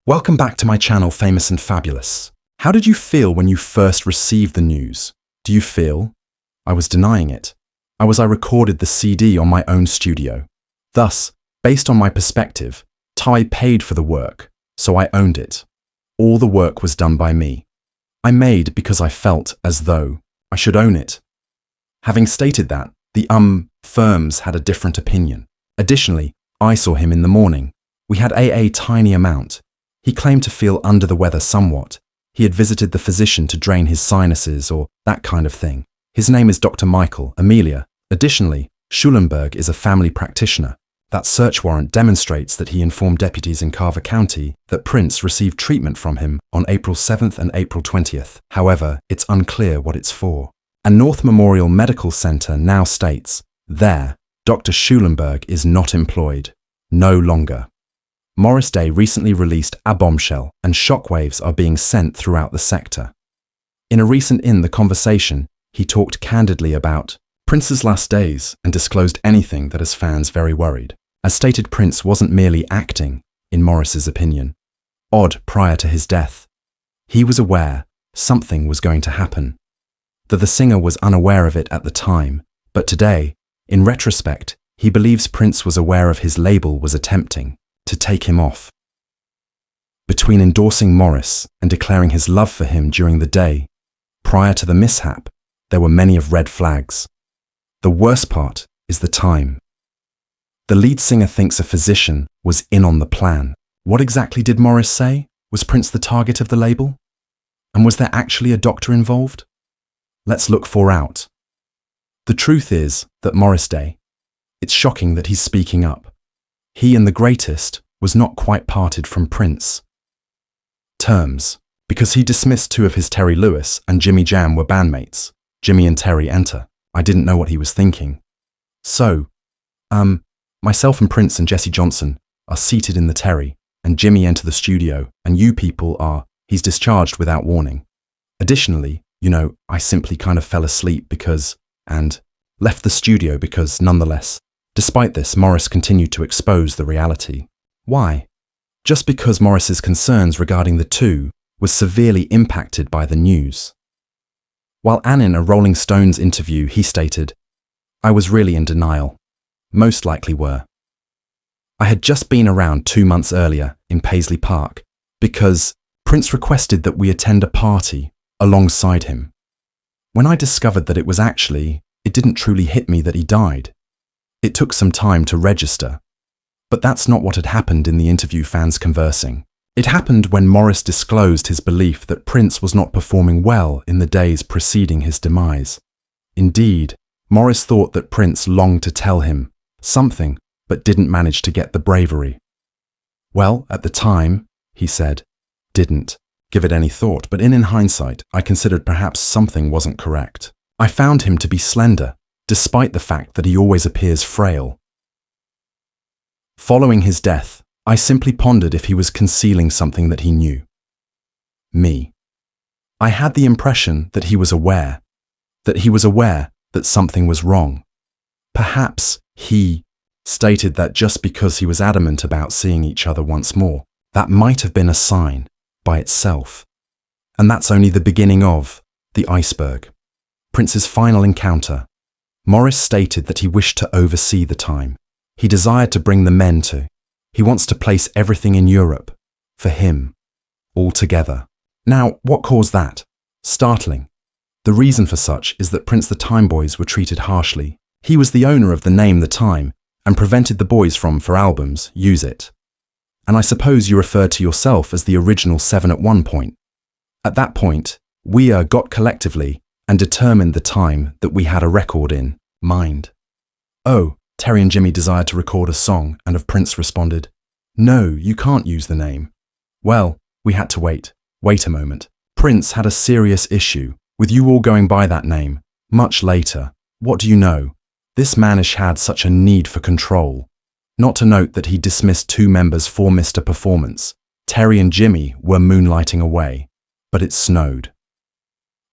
Welcome back to my channel, Famous and Fabulous. How did you feel when you first received the news? Do you feel? I was denying it. I recorded the CD on my own studio. Thus, based on my perspective, Ty paid for the work, so I owned it. All the work was done by me. I made because I felt as though I should own it. Having stated that, the firms had a different opinion. Additionally, I saw him in the morning. We had a tiny amount. He claimed to feel under the weather somewhat. He had visited the physician to drain his sinuses or that kind of thing. His name is Dr. Michael Amelia. Additionally, Schulenberg is a family practitioner. That search warrant demonstrates that he informed deputies in Carver County that Prince received treatment from him on April 7th and April 20th. However, it's unclear what it's for. And North Memorial Medical Center now states, there, Dr. Schulenberg is not employed. No longer. Morris Day recently released a bombshell, and shockwaves are being sent throughout the sector. In a recent In the Conversation, he talked candidly about Prince's last days and disclosed anything that has fans very worried. As stated, Prince wasn't merely acting, in Morris's opinion. Odd prior to his death. He was aware something was going to happen. That the singer was unaware of it at the time, but today, in retrospect, he believes Prince was aware of his label was attempting to take him off. Between endorsing Morris and declaring his love for him during the day, prior to the mishap, there were many of red flags. The worst part is the time. The lead singer thinks a physician was in on the plan. What exactly did Morris say? Was Prince the target of the label? And was there actually a doctor involved? Let's look out. The truth is that Morris Day, it's shocking that he's speaking up. He and the greatest was not quite parted from Prince. Terms, because he dismissed two of his Terry Lewis and Jimmy Jam were bandmates. Jimmy and Terry enter. I didn't know what he was thinking. So, myself and Prince and Jesse Johnson are seated in the Terry, and Jimmy enter the studio, and you people are, he's discharged without warning. Additionally, I simply kind of fell asleep and left the studio because nonetheless, despite this, Morris continued to expose the reality. Why? Just because Morris's concerns regarding the two was severely impacted by the news. While in a Rolling Stones interview, he stated, I was really in denial. Most likely were. I had just been around 2 months earlier in Paisley Park because Prince requested that we attend a party alongside him. When I discovered that it didn't truly hit me that he died. It took some time to register. But that's not what had happened in the interview fans conversing. It happened when Morris disclosed his belief that Prince was not performing well in the days preceding his demise. Indeed, Morris thought that Prince longed to tell him something, but didn't manage to get the bravery. Well, at the time, he said, didn't give it any thought, but in hindsight, I considered perhaps something wasn't correct. I found him to be slender, despite the fact that he always appears frail. Following his death, I simply pondered if he was concealing something that he knew. Me. I had the impression that he was aware that something was wrong. Perhaps he stated that just because he was adamant about seeing each other once more, that might have been a sign by itself. And that's only the beginning of the iceberg. Prince's final encounter. Morris stated that he wished to oversee the time. He desired to bring the men to. He wants to place everything in Europe. For him. All together. Now, what caused that? Startling. The reason for such is that Prince the Time Boys were treated harshly. He was the owner of the name The Time and prevented the boys from, for albums, use it. And I suppose you referred to yourself as the original 7 at one point. At that point, we got collectively and determined the time that we had a record in mind. Oh, Terry and Jimmy desired to record a song, and of Prince responded, no, you can't use the name. Well, we had to wait a moment. Prince had a serious issue with you all going by that name. Much later, what do you know? This manish had such a need for control. Not to note that he dismissed 2 members for Mr. Performance. Terry and Jimmy were moonlighting away, but it snowed.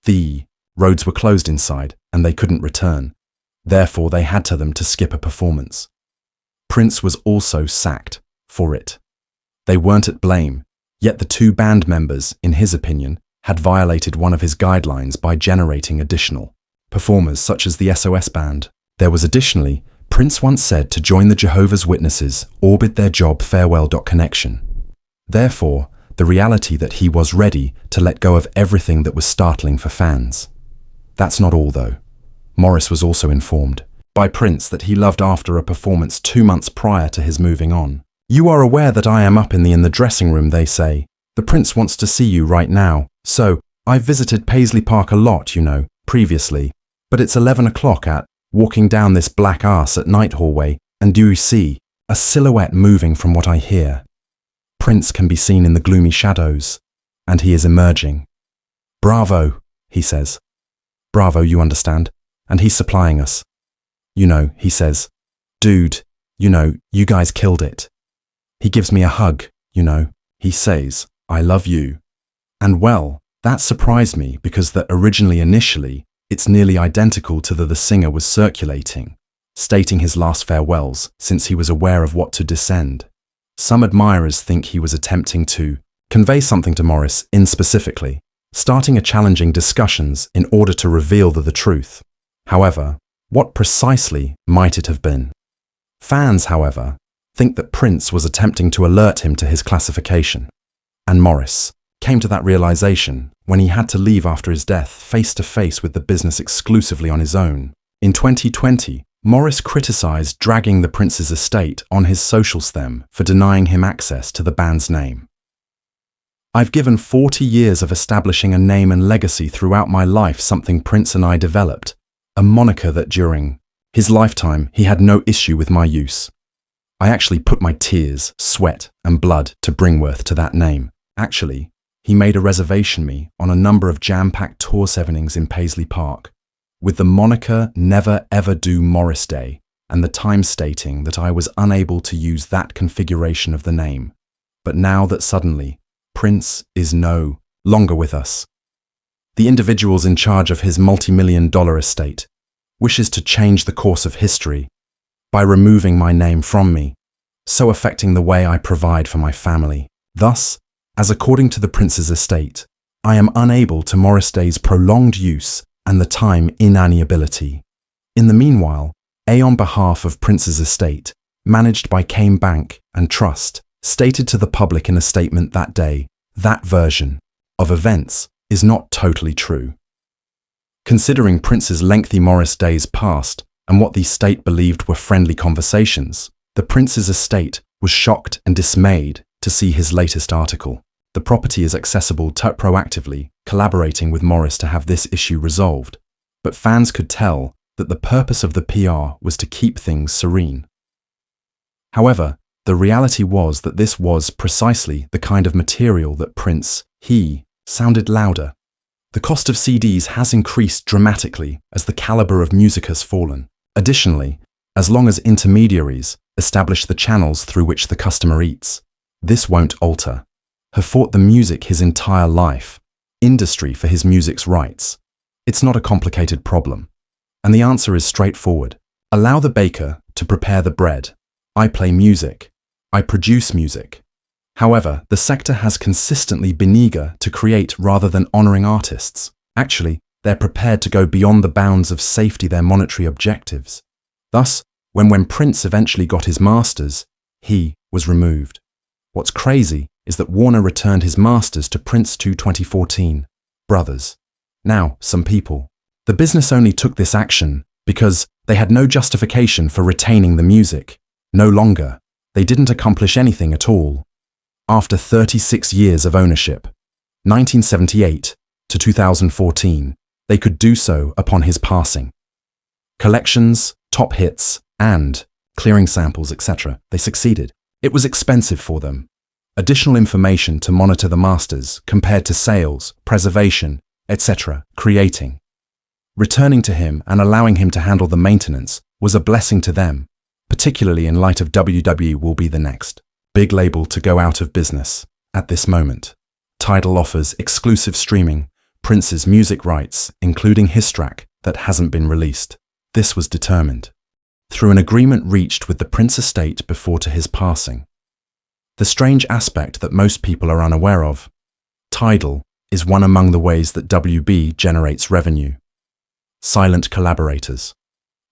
The roads were closed inside, and they couldn't return. Therefore, they had to skip a performance. Prince was also sacked for it. They weren't at blame. Yet the two band members, in his opinion, had violated one of his guidelines by generating additional performers such as the SOS Band. There was additionally, Prince once said to join the Jehovah's Witnesses or bid their job farewell. Connection. Therefore, the reality that he was ready to let go of everything that was startling for fans. That's not all though. Morris was also informed by Prince that he loved after a performance 2 months prior to his moving on. "You are aware that I am up in the dressing room," they say. "The Prince wants to see you right now. So, I've visited Paisley Park a lot, previously. But it's 11 o'clock at walking down this black arse at night hallway, and do you see a silhouette moving from what I hear? Prince can be seen in the gloomy shadows, and he is emerging. Bravo," he says. "Bravo, you understand? And he's supplying us. He says, 'Dude, you guys killed it.' He gives me a hug, He says, 'I love you.' And well, that surprised me because initially, it's nearly identical to the singer was circulating, stating his last farewells since he was aware of what to descend. Some admirers think he was attempting to convey something to Morris specifically, starting a challenging discussions in order to reveal the truth. However, what precisely might it have been? Fans, however, think that Prince was attempting to alert him to his classification. And Morris came to that realization when he had to leave after his death face to face with the business exclusively on his own. In 2020, Morris criticized dragging the Prince's estate on his socials them for denying him access to the band's name. "I've given 40 years of establishing a name and legacy throughout my life, something Prince and I developed, a moniker that during his lifetime he had no issue with my use. I actually put my tears, sweat and blood to bring worth to that name. Actually, he made a reservation me on a number of jam-packed tour evenings in Paisley Park, with the moniker Never Ever Do Morris Day and the time stating that I was unable to use that configuration of the name. But now that suddenly Prince is no longer with us, the individuals in charge of his multi-million-dollar estate wishes to change the course of history by removing my name from me, so affecting the way I provide for my family. Thus, as according to the Prince's estate, I am unable to Morris Day's prolonged use and the time inalienability. In the meanwhile, on behalf of Prince's estate, managed by Kane Bank and Trust, stated to the public in a statement that day, that version of events is not totally true. Considering Prince's lengthy Morris Days past and what the estate believed were friendly conversations, the Prince's estate was shocked and dismayed to see his latest article. The property is accessible proactively, collaborating with Morris to have this issue resolved, but fans could tell that the purpose of the PR was to keep things serene. However, the reality was that this was precisely the kind of material that Prince, sounded louder. The cost of CDs has increased dramatically as the caliber of music has fallen. Additionally, as long as intermediaries establish the channels through which the customer eats, this won't alter. Have fought the music his entire life, industry for his music's rights. It's not a complicated problem. And the answer is straightforward. Allow the baker to prepare the bread. I play music. I produce music. However, the sector has consistently been eager to create rather than honoring artists. Actually, they're prepared to go beyond the bounds of safety their monetary objectives. Thus, when Prince eventually got his masters, he was removed. What's crazy is that Warner returned his masters to Prince 2014. Brothers. Now, some people. The business only took this action because they had no justification for retaining the music. No longer. They didn't accomplish anything at all. After 36 years of ownership, 1978 to 2014, they could do so upon his passing. Collections, top hits, and clearing samples, etc. They succeeded. It was expensive for them. Additional information to monitor the masters compared to sales, preservation, etc. creating. Returning to him and allowing him to handle the maintenance was a blessing to them, particularly in light of WWE will be the next big label to go out of business at this moment. Tidal offers exclusive streaming, Prince's music rights, including his track that hasn't been released. This was determined through an agreement reached with the Prince estate before to his passing. The strange aspect that most people are unaware of: Tidal is one among the ways that WB generates revenue. Silent collaborators.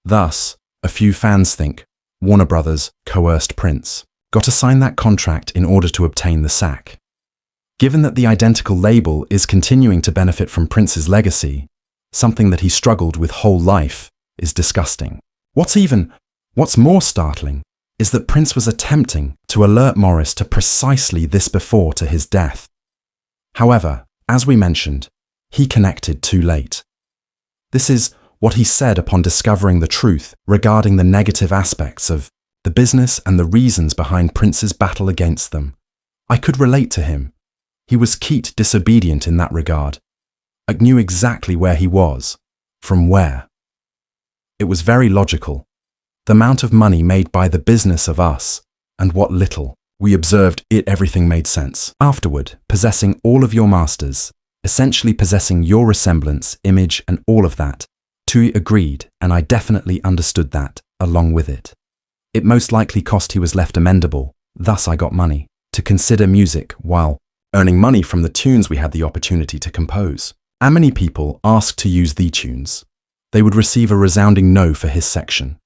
Thus, a few fans think Warner Brothers coerced Prince, got to sign that contract in order to obtain the sack. Given that the identical label is continuing to benefit from Prince's legacy, something that he struggled with whole life is disgusting. What's more startling is that Prince was attempting to alert Morris to precisely this before to his death. However, as we mentioned, he connected too late. This is what he said upon discovering the truth regarding the negative aspects of the business and the reasons behind Prince's battle against them. I could relate to him. He was Keat disobedient in that regard. I knew exactly where he was, from where. It was very logical. The amount of money made by the business of us, and what little we observed, everything made sense. Afterward, possessing all of your masters, essentially possessing your resemblance, image, and all of that, Tui agreed, and I definitely understood that, along with it. It most likely cost he was left amendable, thus I got money to consider music while earning money from the tunes we had the opportunity to compose. And many people asked to use the tunes. They would receive a resounding no for his section.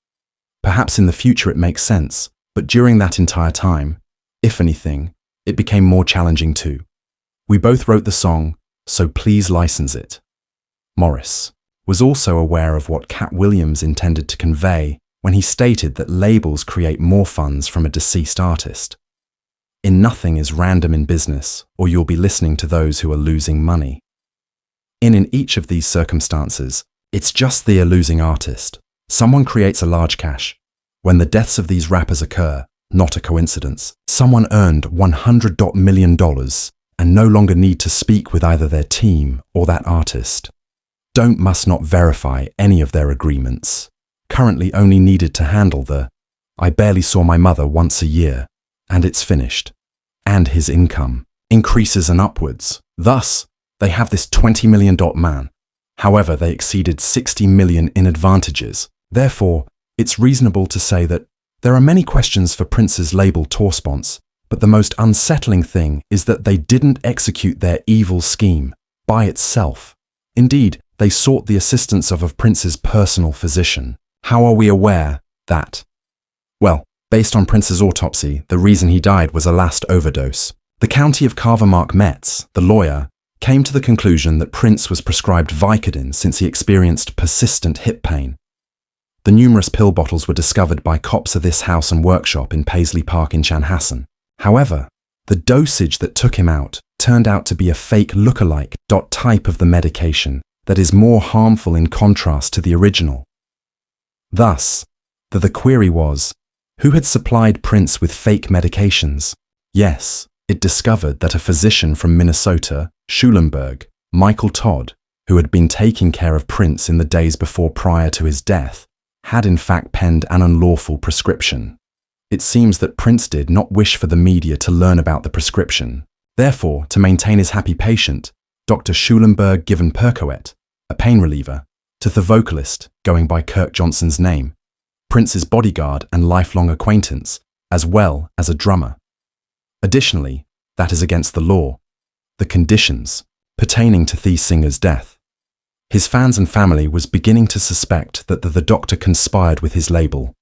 Perhaps in the future it makes sense, but during that entire time, if anything, it became more challenging too. We both wrote the song, so please license it. Morris was also aware of what Cat Williams intended to convey when he stated that labels create more funds from a deceased artist. Nothing is random in business, or you'll be listening to those who are losing money. In each of these circumstances, it's just the losing artist. Someone creates a large cash. When the deaths of these rappers occur, not a coincidence, someone earned $100 million and no longer need to speak with either their team or that artist. Must not verify any of their agreements. Currently only needed to handle the I barely saw my mother once a year, and it's finished. And his income increases and upwards. Thus, they have this $20 million man. However, they exceeded $60 million in advantages. Therefore, it's reasonable to say that there are many questions for Prince's label Torspons, but the most unsettling thing is that they didn't execute their evil scheme by itself. Indeed, they sought the assistance of Prince's personal physician. How are we aware that? Well, based on Prince's autopsy, the reason he died was a last overdose. The County of Carver Mark Metz, the lawyer, came to the conclusion that Prince was prescribed Vicodin since he experienced persistent hip pain. The numerous pill bottles were discovered by cops of this house and workshop in Paisley Park in Chanhassen. However, the dosage that took him out turned out to be a fake lookalike type of the medication that is more harmful in contrast to the original. Thus, the query was, who had supplied Prince with fake medications? Yes, it discovered that a physician from Minnesota, Schulenburg, Michael Todd, who had been taking care of Prince in the days prior to his death, had in fact penned an unlawful prescription. It seems that Prince did not wish for the media to learn about the prescription. Therefore, to maintain his happy patient, Dr. Schulenburg given Percoet, a pain reliever, to the vocalist, going by Kirk Johnson's name, Prince's bodyguard and lifelong acquaintance, as well as a drummer. Additionally, that is against the law. The conditions pertaining to the singer's death. His fans and family was beginning to suspect that the doctor conspired with his label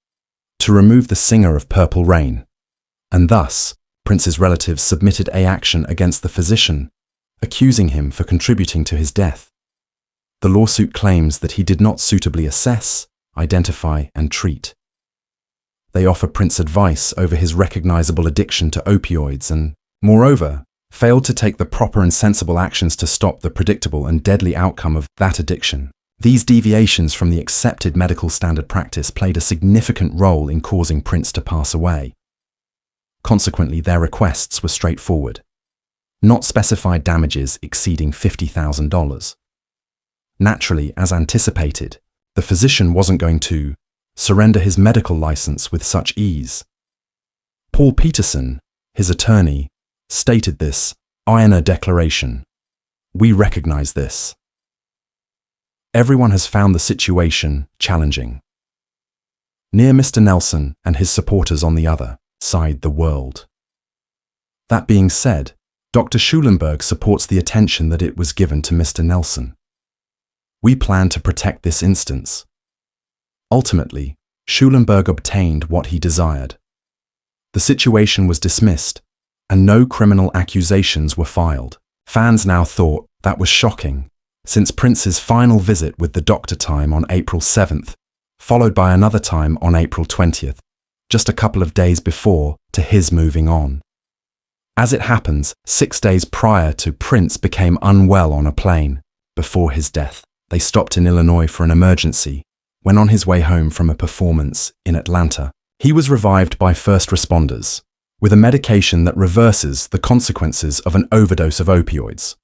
to remove the singer of Purple Rain, and thus Prince's relatives submitted an action against the physician, accusing him for contributing to his death. The lawsuit claims that he did not suitably assess, identify, and treat. They offer Prince advice over his recognizable addiction to opioids and, moreover, failed to take the proper and sensible actions to stop the predictable and deadly outcome of that addiction. These deviations from the accepted medical standard practice played a significant role in causing Prince to pass away. Consequently, their requests were straightforward. Not specified damages exceeding $50,000. Naturally, as anticipated, the physician wasn't going to surrender his medical license with such ease. Paul Peterson, his attorney, stated this in a declaration. We recognize this. Everyone has found the situation challenging. Near Mr. Nelson and his supporters on the other side the world. That being said, Dr. Schulenberg supports the attention that it was given to Mr. Nelson. We plan to protect this instance. Ultimately, Schulenberg obtained what he desired. The situation was dismissed, and no criminal accusations were filed. Fans now thought that was shocking, since Prince's final visit with the doctor time on April 7th, followed by another time on April 20th, just a couple of days before to his moving on. As it happens, 6 days prior to Prince became unwell on a plane. Before his death, they stopped in Illinois for an emergency. When on his way home from a performance in Atlanta, he was revived by first responders with a medication that reverses the consequences of an overdose of opioids.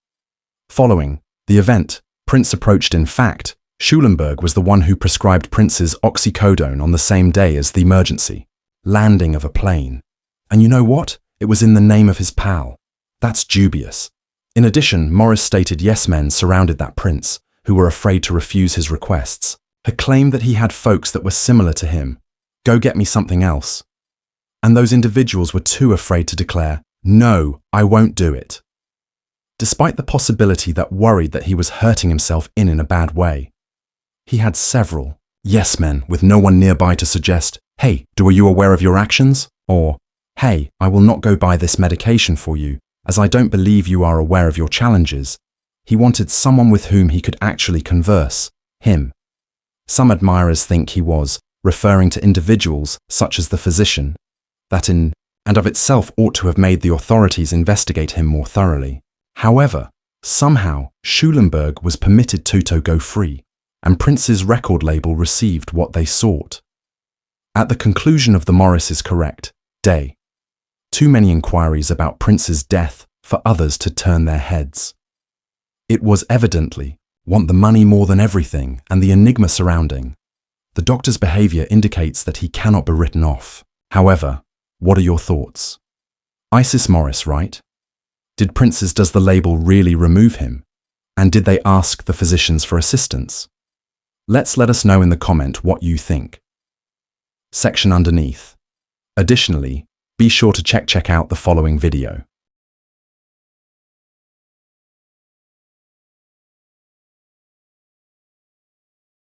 Following the event, Prince approached. In fact, Schulenberg was the one who prescribed Prince's oxycodone on the same day as the emergency landing of a plane. And you know what? It was in the name of his pal. That's dubious. In addition, Morris stated yes men surrounded that Prince, who were afraid to refuse his requests, had claimed that he had folks that were similar to him. Go get me something else. And those individuals were too afraid to declare, no, I won't do it. Despite the possibility that worried that he was hurting himself in a bad way, he had several yes men with no one nearby to suggest, hey, are you aware of your actions? Or, hey, I will not go buy this medication for you, as I don't believe you are aware of your challenges. He wanted someone with whom he could actually converse, him. Some admirers think he was referring to individuals such as the physician, that in and of itself ought to have made the authorities investigate him more thoroughly. However, somehow Schulenberg was permitted to go free, and Prince's record label received what they sought. At the conclusion of the Morris is correct day, too many inquiries about Prince's death for others to turn their heads. It was evidently want the money more than everything and the enigma surrounding. The doctor's behavior indicates that he cannot be written off. However, what are your thoughts? Isis Morris, right? Did Prince's does the label really remove him? And did they ask the physicians for assistance? Let us know in the comment what you think. Section underneath. Additionally, be sure to check out the following video.